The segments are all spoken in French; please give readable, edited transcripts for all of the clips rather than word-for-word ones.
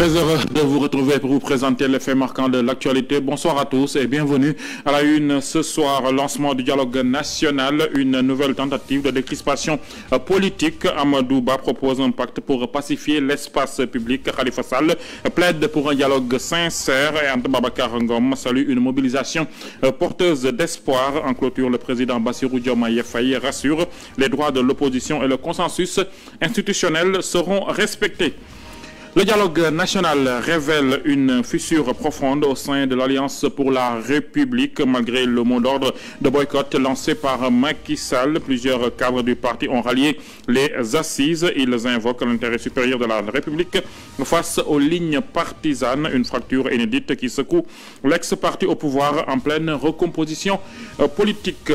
Très heureux de vous retrouver pour vous présenter les faits marquants de l'actualité. Bonsoir à tous et bienvenue à la une ce soir. Lancement du dialogue national, une nouvelle tentative de décrispation politique. Amadou Ba propose un pacte pour pacifier l'espace public. Khalifa Sall plaide pour un dialogue sincère et Anta Babacar Ngom salue une mobilisation porteuse d'espoir. En clôture, le président Bassirou Diomaye Faye rassure les droits de l'opposition et le consensus institutionnel seront respectés. Le dialogue national révèle une fissure profonde au sein de l'Alliance pour la République. Malgré le mot d'ordre de boycott lancé par Macky Sall, plusieurs cadres du parti ont rallié les assises. Ils invoquent l'intérêt supérieur de la République face aux lignes partisanes, une fracture inédite qui secoue l'ex-parti au pouvoir en pleine recomposition politique.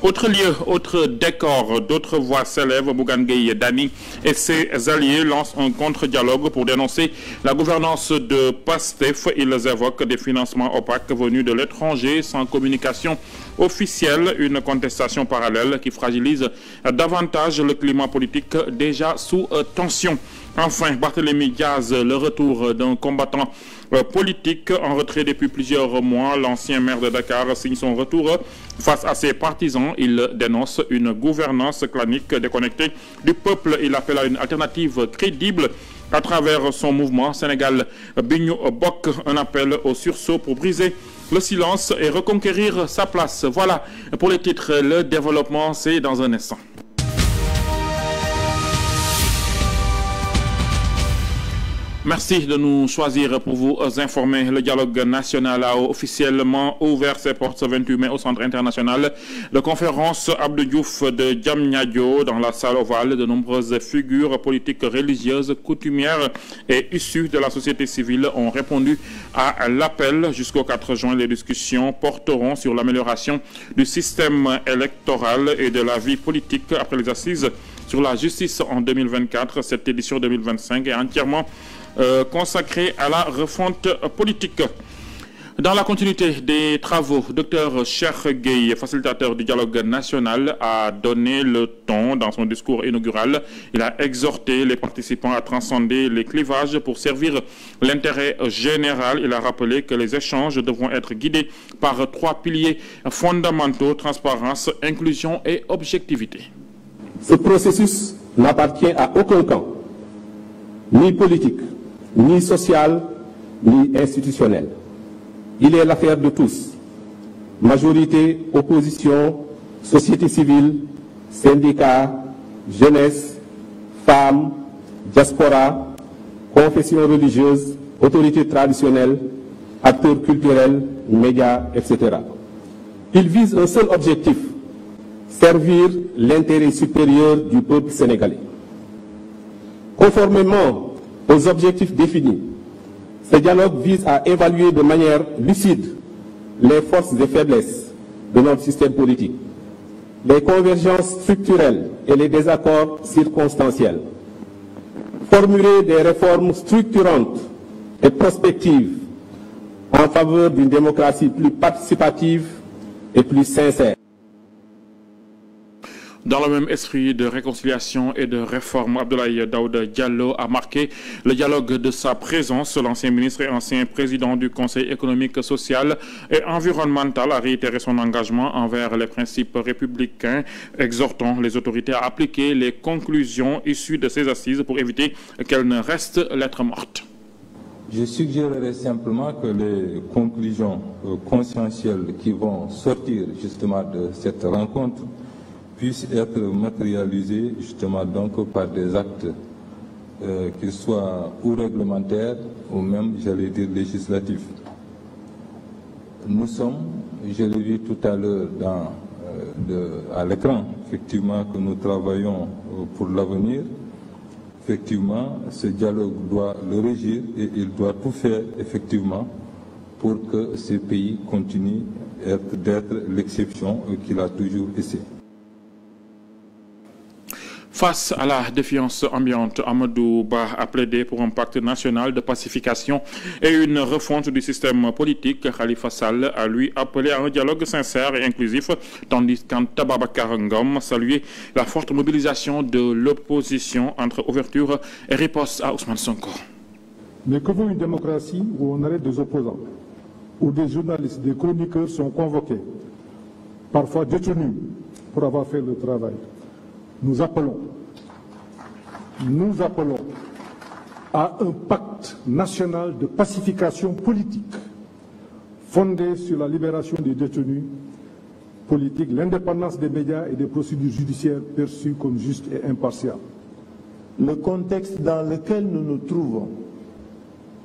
Autre lieu, autre décor, d'autres voix s'élèvent. Bougane Gueye Dany et ses alliés lancent un contre-dialogue pour dénoncer la gouvernance de PASTEF. Ils évoquent des financements opaques venus de l'étranger sans communication officielle, une contestation parallèle qui fragilise davantage le climat politique déjà sous tension. Enfin, Barthélémy Diaz, le retour d'un combattant politique en retrait depuis plusieurs mois. L'ancien maire de Dakar signe son retour face à ses partisans. Il dénonce une gouvernance clanique déconnectée du peuple. Il appelle à une alternative crédible à travers son mouvement Sénégal Bignou Bok, un appel au sursaut pour briser le silence et reconquérir sa place. Voilà pour les titres. Le développement, c'est dans un instant. Merci de nous choisir pour vous informer. Le dialogue national a officiellement ouvert ses portes ce 28 mai au Centre international de conférence Abdou Diouf de Diamniadio. Dans la salle ovale, de nombreuses figures politiques, religieuses, coutumières et issues de la société civile ont répondu à l'appel. Jusqu'au 4 juin, les discussions porteront sur l'amélioration du système électoral et de la vie politique après les assises sur la justice en 2024. Cette édition 2025 est entièrement consacré à la refonte politique. Dans la continuité des travaux, Dr Cheikh Gueye, facilitateur du dialogue national, a donné le ton dans son discours inaugural. Il a exhorté les participants à transcender les clivages pour servir l'intérêt général. Il a rappelé que les échanges devront être guidés par 3 piliers fondamentaux: transparence, inclusion et objectivité. Ce processus n'appartient à aucun camp, ni politique, ni social, ni institutionnel. Il est l'affaire de tous. Majorité, opposition, société civile, syndicats, jeunesse, femmes, diaspora, confessions religieuses, autorités traditionnelles, acteurs culturels, médias, etc. Il vise un seul objectif: servir l'intérêt supérieur du peuple sénégalais. Conformément aux objectifs définis, ce dialogue vise à évaluer de manière lucide les forces et faiblesses de notre système politique, les convergences structurelles et les désaccords circonstanciels, formuler des réformes structurantes et prospectives en faveur d'une démocratie plus participative et plus sincère. Dans le même esprit de réconciliation et de réforme, Abdoulaye Daouda Diallo a marqué le dialogue de sa présence. L'ancien ministre et ancien président du Conseil économique, social et environnemental a réitéré son engagement envers les principes républicains, exhortant les autorités à appliquer les conclusions issues de ces assises pour éviter qu'elles ne restent lettre morte. Je suggérerais simplement que les conclusions conscientielles qui vont sortir justement de cette rencontre puissent être matérialisés justement donc par des actes qu'ils soient ou réglementaires ou même, j'allais dire, législatifs. Nous sommes, je l'ai vu tout à l'heure à l'écran, effectivement, que nous travaillons pour l'avenir. Effectivement, ce dialogue doit le régir et il doit tout faire, effectivement, pour que ce pays continue d'être l'exception qu'il a toujours essayé. Face à la défiance ambiante, Amadou Ba a plaidé pour un pacte national de pacification et une refonte du système politique. Khalifa Sall a lui appelé à un dialogue sincère et inclusif, tandis qu'Anta Babacar Ngom saluait la forte mobilisation de l'opposition entre ouverture et riposte à Ousmane Sonko. Mais que vaut une démocratie où on arrête des opposants, où des journalistes, des chroniqueurs sont convoqués, parfois détenus pour avoir fait le travail? Nous appelons à un pacte national de pacification politique fondé sur la libération des détenus politiques, l'indépendance des médias et des procédures judiciaires perçues comme justes et impartiales. Le contexte dans lequel nous nous trouvons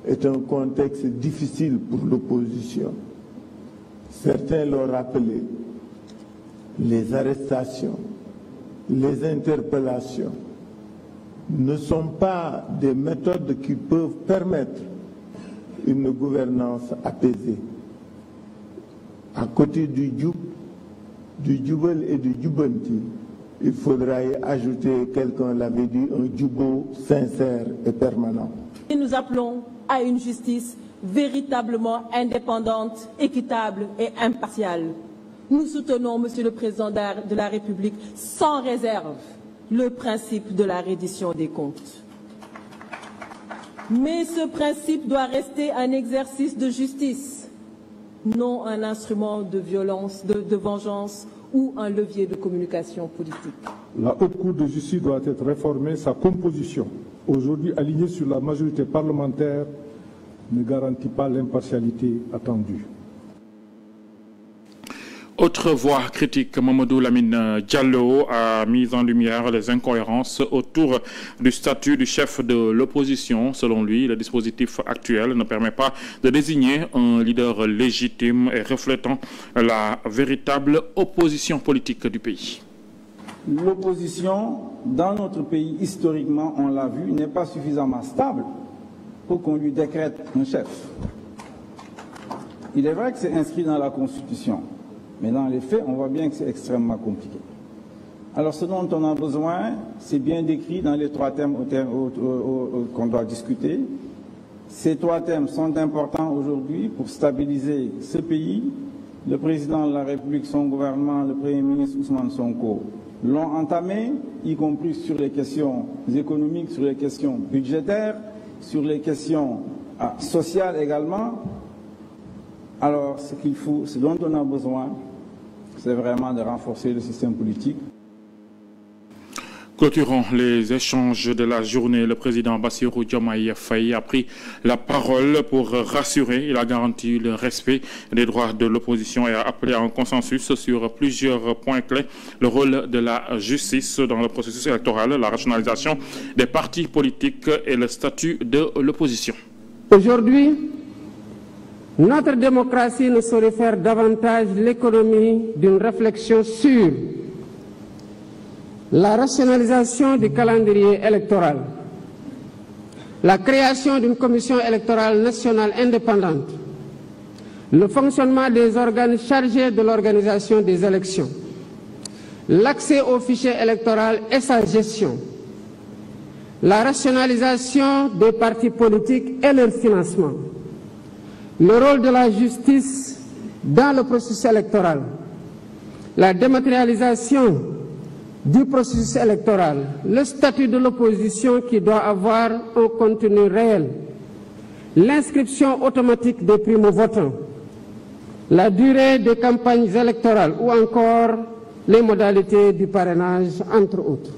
est un contexte difficile pour l'opposition. Certains l'ont rappelé, les arrestations, les interpellations ne sont pas des méthodes qui peuvent permettre une gouvernance apaisée. À côté du djoubel et du djoubanti, il faudra y ajouter, quelqu'un l'avait dit, un djoubo sincère et permanent. Et nous appelons à une justice véritablement indépendante, équitable et impartiale. Nous soutenons, Monsieur le Président de la République, sans réserve, le principe de la reddition des comptes. Mais ce principe doit rester un exercice de justice, non un instrument de violence, de vengeance ou un levier de communication politique. La Haute Cour de justice doit être réformée, sa composition, aujourd'hui alignée sur la majorité parlementaire, ne garantit pas l'impartialité attendue. Autre voix critique, Mamadou Lamine Diallo a mis en lumière les incohérences autour du statut du chef de l'opposition. Selon lui, le dispositif actuel ne permet pas de désigner un leader légitime et reflétant la véritable opposition politique du pays. L'opposition, dans notre pays, historiquement, on l'a vu, n'est pas suffisamment stable pour qu'on lui décrète un chef. Il est vrai que c'est inscrit dans la Constitution. Mais dans les faits, on voit bien que c'est extrêmement compliqué. Alors ce dont on a besoin, c'est bien décrit dans les trois thèmes qu'on doit discuter. Ces trois thèmes sont importants aujourd'hui pour stabiliser ce pays. Le président de la République, son gouvernement, le Premier ministre Ousmane Sonko l'ont entamé, y compris sur les questions économiques, sur les questions budgétaires, sur les questions sociales également. Alors, ce dont on a besoin, c'est vraiment de renforcer le système politique. Clôturons les échanges de la journée. Le président Bassirou Diomaye Faye a pris la parole pour rassurer. Il a garanti le respect des droits de l'opposition et a appelé à un consensus sur plusieurs points clés. Le rôle de la justice dans le processus électoral, la rationalisation des partis politiques et le statut de l'opposition. Aujourd'hui, notre démocratie ne saurait faire davantage l'économie d'une réflexion sur la rationalisation du calendrier électoral, la création d'une commission électorale nationale indépendante, le fonctionnement des organes chargés de l'organisation des élections, l'accès au fichier électoral et sa gestion, la rationalisation des partis politiques et leur financement, le rôle de la justice dans le processus électoral, la dématérialisation du processus électoral, le statut de l'opposition qui doit avoir un contenu réel, l'inscription automatique des primo-votants, la durée des campagnes électorales ou encore les modalités du parrainage, entre autres.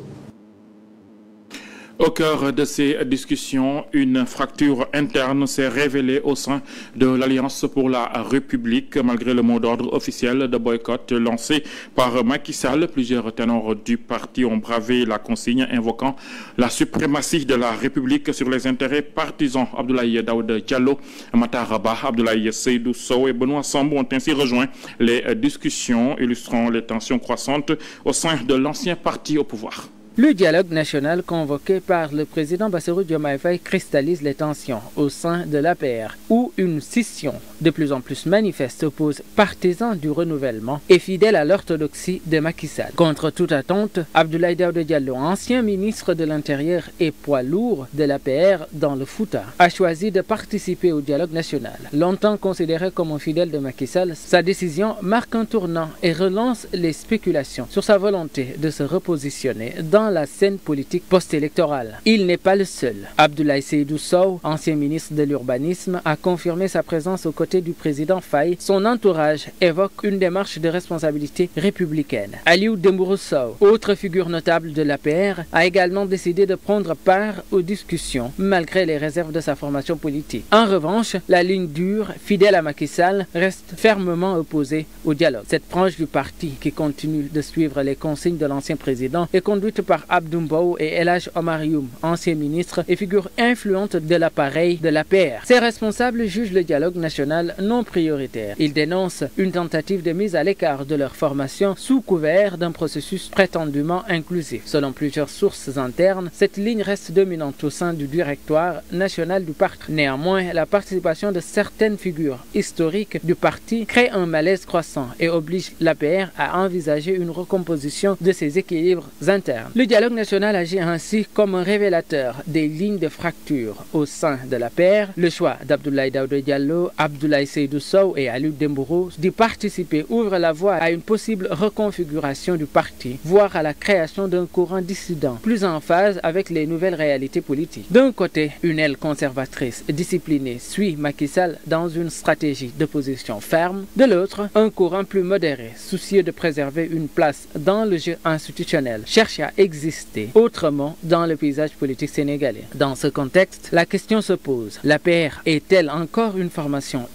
Au cœur de ces discussions, une fracture interne s'est révélée au sein de l'Alliance pour la République. Malgré le mot d'ordre officiel de boycott lancé par Macky Sall, plusieurs ténors du parti ont bravé la consigne invoquant la suprématie de la République sur les intérêts partisans. Abdoulaye Daouda Diallo, Matar Ba, Abdoulaye Seydou Sow et Benoît Sambou ont ainsi rejoint les discussions illustrant les tensions croissantes au sein de l'ancien parti au pouvoir. Le dialogue national convoqué par le président Bassirou Diomaye Faye cristallise les tensions au sein de l'APR, où une scission de plus en plus manifeste oppose partisans du renouvellement et fidèles à l'orthodoxie de Macky Sall. Contre toute attente, Abdoulaye Daouda Diallo, ancien ministre de l'Intérieur et poids lourd de l'APR dans le Fouta, a choisi de participer au dialogue national. Longtemps considéré comme un fidèle de Macky Sall, sa décision marque un tournant et relance les spéculations sur sa volonté de se repositionner dans dans la scène politique post-électorale. Il n'est pas le seul. Abdoulaye Seydou Sow, ancien ministre de l'Urbanisme, a confirmé sa présence aux côtés du président Faye. Son entourage évoque une démarche de responsabilité républicaine. Aliou Dembourou Sow, autre figure notable de l'APR, a également décidé de prendre part aux discussions, malgré les réserves de sa formation politique. En revanche, la ligne dure, fidèle à Macky Sall, reste fermement opposée au dialogue. Cette branche du parti, qui continue de suivre les consignes de l'ancien président, est conduite par Abdou Mbow et El Hadj Omar Youm, ancien ministre et figure influente de l'appareil de l'APR. Ces responsables jugent le dialogue national non prioritaire. Ils dénoncent une tentative de mise à l'écart de leur formation sous couvert d'un processus prétendument inclusif. Selon plusieurs sources internes, cette ligne reste dominante au sein du directoire national du parti. Néanmoins, la participation de certaines figures historiques du parti crée un malaise croissant et oblige l'APR à envisager une recomposition de ses équilibres internes. Le dialogue national agit ainsi comme un révélateur des lignes de fracture au sein de l'APR. Le choix d'Abdoulaye Daouda Diallo, Abdoulaye Seydou Sow et Aliou Dembourou d'y participer ouvre la voie à une possible reconfiguration du parti, voire à la création d'un courant dissident, plus en phase avec les nouvelles réalités politiques. D'un côté, une aile conservatrice disciplinée suit Macky Sall dans une stratégie d'opposition ferme. De l'autre, un courant plus modéré, soucieux de préserver une place dans le jeu institutionnel, cherche à exister autrement dans le paysage politique sénégalais. Dans ce contexte, la question se pose. L'APR est-elle encore une formation?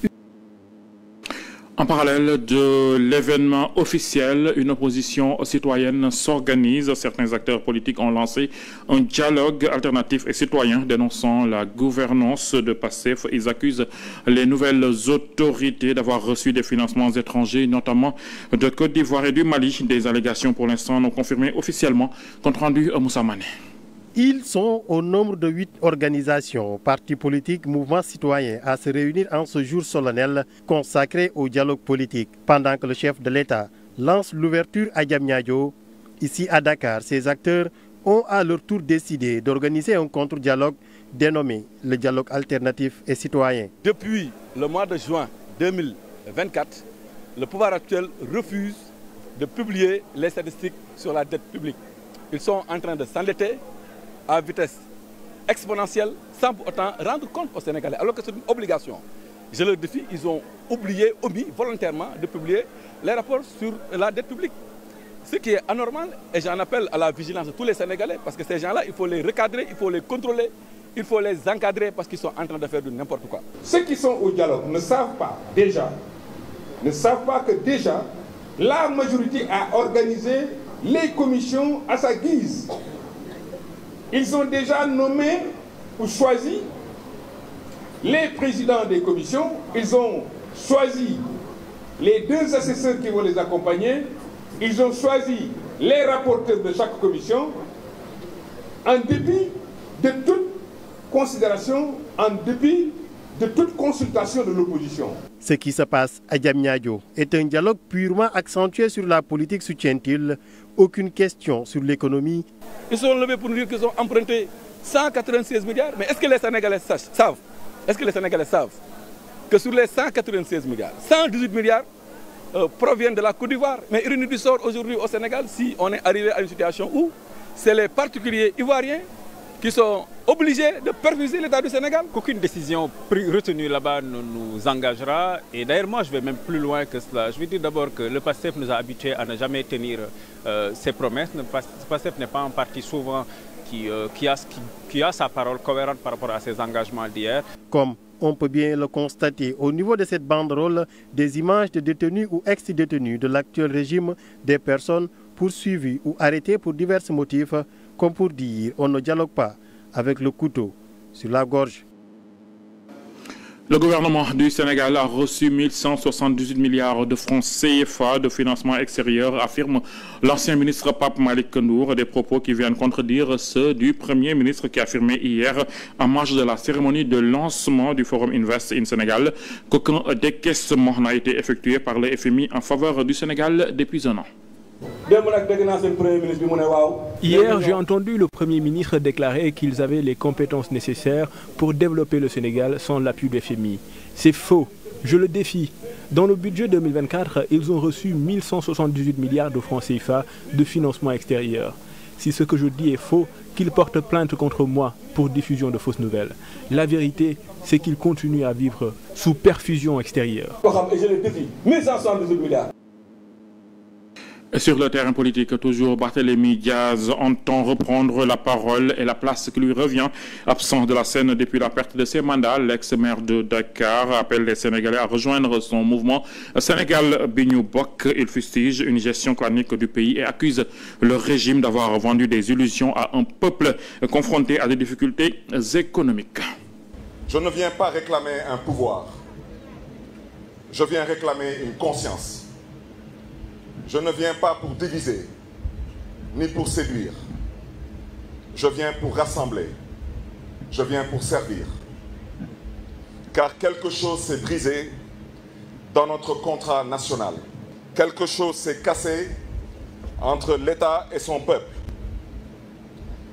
En parallèle de l'événement officiel, une opposition citoyenne s'organise. Certains acteurs politiques ont lancé un dialogue alternatif et citoyen dénonçant la gouvernance de PASTEF. Ils accusent les nouvelles autorités d'avoir reçu des financements étrangers, notamment de Côte d'Ivoire et du Mali. Des allégations pour l'instant non confirmées officiellement. Compte rendu à Moussa Mané. Ils sont au nombre de 8 organisations, partis politiques, mouvements citoyens à se réunir en ce jour solennel consacré au dialogue politique. Pendant que le chef de l'État lance l'ouverture à Diamniadio, ici à Dakar, ces acteurs ont à leur tour décidé d'organiser un contre-dialogue dénommé le dialogue alternatif et citoyen. Depuis le mois de juin 2024, le pouvoir actuel refuse de publier les statistiques sur la dette publique. Ils sont en train de s'endetter à vitesse exponentielle sans pour autant rendre compte aux Sénégalais, alors que c'est une obligation. Je leur défie, ils ont omis volontairement de publier les rapports sur la dette publique. Ce qui est anormal, et j'en appelle à la vigilance de tous les Sénégalais, parce que ces gens-là, il faut les recadrer, il faut les contrôler, il faut les encadrer, parce qu'ils sont en train de faire du n'importe quoi. Ceux qui sont au dialogue ne savent pas que déjà, la majorité a organisé les commissions à sa guise. Ils ont déjà nommé ou choisi les présidents des commissions, ils ont choisi les 2 assesseurs qui vont les accompagner, ils ont choisi les rapporteurs de chaque commission, en dépit de toute considération, en dépit de toute consultation de l'opposition. Ce qui se passe à Diamniadio est un dialogue purement accentué sur la politique, soutient-il. Aucune question sur l'économie. Ils sont levés pour nous dire qu'ils ont emprunté 196 milliards. Mais est-ce que les Sénégalais savent que sur les 196 milliards, 118 milliards proviennent de la Côte d'Ivoire? Mais ironie du sort aujourd'hui au Sénégal, si on est arrivé à une situation où c'est les particuliers ivoiriens qui sont obligés de perfuser l'État du Sénégal. Qu'aucune décision retenue là-bas ne nous engagera. Et d'ailleurs, moi, je vais même plus loin que cela. Je veux dire d'abord que le PASTEF nous a habitués à ne jamais tenir ses promesses. Le PASTEF n'est pas un parti souvent qui a sa parole cohérente par rapport à ses engagements d'hier. Comme on peut bien le constater au niveau de cette banderole, des images de détenus ou ex-détenus de l'actuel régime, des personnes poursuivies ou arrêtées pour divers motifs, comme pour dire on ne dialogue pas avec le couteau sur la gorge. Le gouvernement du Sénégal a reçu 1178 milliards de francs CFA de financement extérieur, affirme l'ancien ministre Pape Malick Ndour, des propos qui viennent contredire ceux du Premier ministre qui a affirmé hier en marge de la cérémonie de lancement du Forum Invest in Sénégal qu'aucun décaissement n'a été effectué par le FMI en faveur du Sénégal depuis un an. Hier, j'ai entendu le Premier ministre déclarer qu'ils avaient les compétences nécessaires pour développer le Sénégal sans l'appui du FMI. C'est faux. Je le défie. Dans le budget 2024, ils ont reçu 1178 milliards de francs CFA de financement extérieur. si ce que je dis est faux, qu'il porte plainte contre moi pour diffusion de fausses nouvelles. La vérité, c'est qu'il continue à vivre sous perfusion extérieure. Et je les défie, 1172 milliards. Sur le terrain politique, toujours, Barthélémy Diaz entend reprendre la parole et la place qui lui revient. Absent de la scène depuis la perte de ses mandats, l'ex-maire de Dakar appelle les Sénégalais à rejoindre son mouvement Sénégal bi ñu bokk. Il fustige une gestion coranique du pays et accuse le régime d'avoir vendu des illusions à un peuple confronté à des difficultés économiques. Je ne viens pas réclamer un pouvoir. Je viens réclamer une conscience. Je ne viens pas pour diviser, ni pour séduire. Je viens pour rassembler. Je viens pour servir. Car quelque chose s'est brisé dans notre contrat national. Quelque chose s'est cassé entre l'État et son peuple.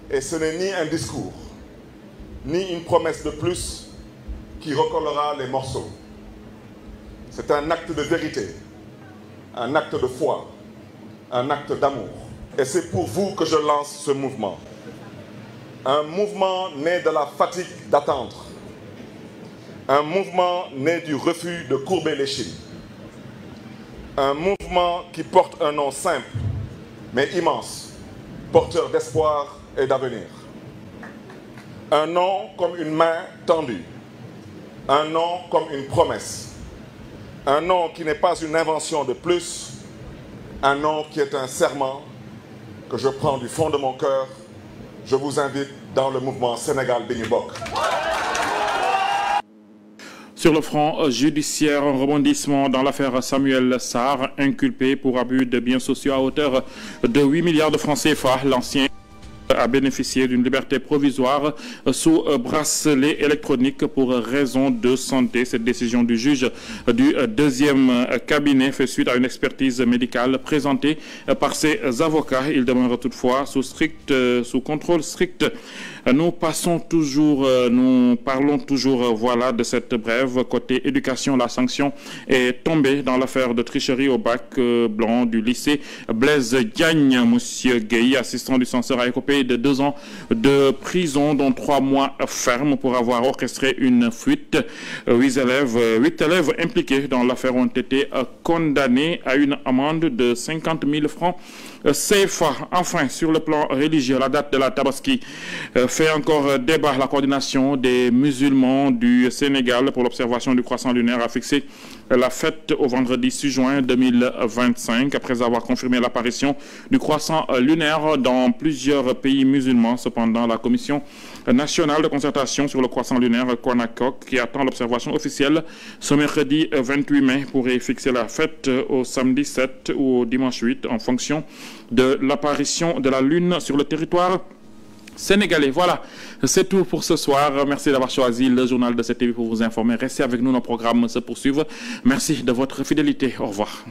Et ce n'est ni un discours, ni une promesse de plus qui recollera les morceaux. C'est un acte de vérité. Un acte de foi, un acte d'amour. Et c'est pour vous que je lance ce mouvement. Un mouvement né de la fatigue d'attendre. Un mouvement né du refus de courber l'échine. Un mouvement qui porte un nom simple, mais immense, porteur d'espoir et d'avenir. Un nom comme une main tendue. Un nom comme une promesse. Un nom qui n'est pas une invention de plus, un nom qui est un serment que je prends du fond de mon cœur. Je vous invite dans le mouvement Sénégal bi ñu bokk. Sur le front judiciaire, un rebondissement dans l'affaire Samuel Sarr, inculpé pour abus de biens sociaux à hauteur de 8 milliards de francs CFA. L'ancien a bénéficié d'une liberté provisoire sous bracelet électronique pour raison de santé. Cette décision du juge du deuxième cabinet fait suite à une expertise médicale présentée par ses avocats. Il demeure toutefois sous contrôle strict. Nous parlons toujours voilà, de cette brève. Côté éducation, la sanction est tombée dans l'affaire de tricherie au bac blanc du lycée Blaise Diagne. Monsieur Gueye, assistant du censeur, a écopé de 2 ans de prison, dont 3 mois ferme pour avoir orchestré une fuite. 8 élèves impliqués dans l'affaire ont été condamnés à une amende de 50 000 francs CFA. Enfin, sur le plan religieux, la date de la Tabaski fait encore débat. La coordination des musulmans du Sénégal pour l'observation du croissant lunaire a fixé la fête au vendredi 6 juin 2025, après avoir confirmé l'apparition du croissant lunaire dans plusieurs pays musulmans. Cependant, la Commission nationale de concertation sur le croissant lunaire, CONACOC, qui attend l'observation officielle ce mercredi 28 mai, pourrait fixer la fête au samedi 7 ou au dimanche 8 en fonction de l'apparition de la Lune sur le territoire sénégalais. Voilà, c'est tout pour ce soir. Merci d'avoir choisi le journal de CTV pour vous informer. Restez avec nous, nos programmes se poursuivent. Merci de votre fidélité. Au revoir.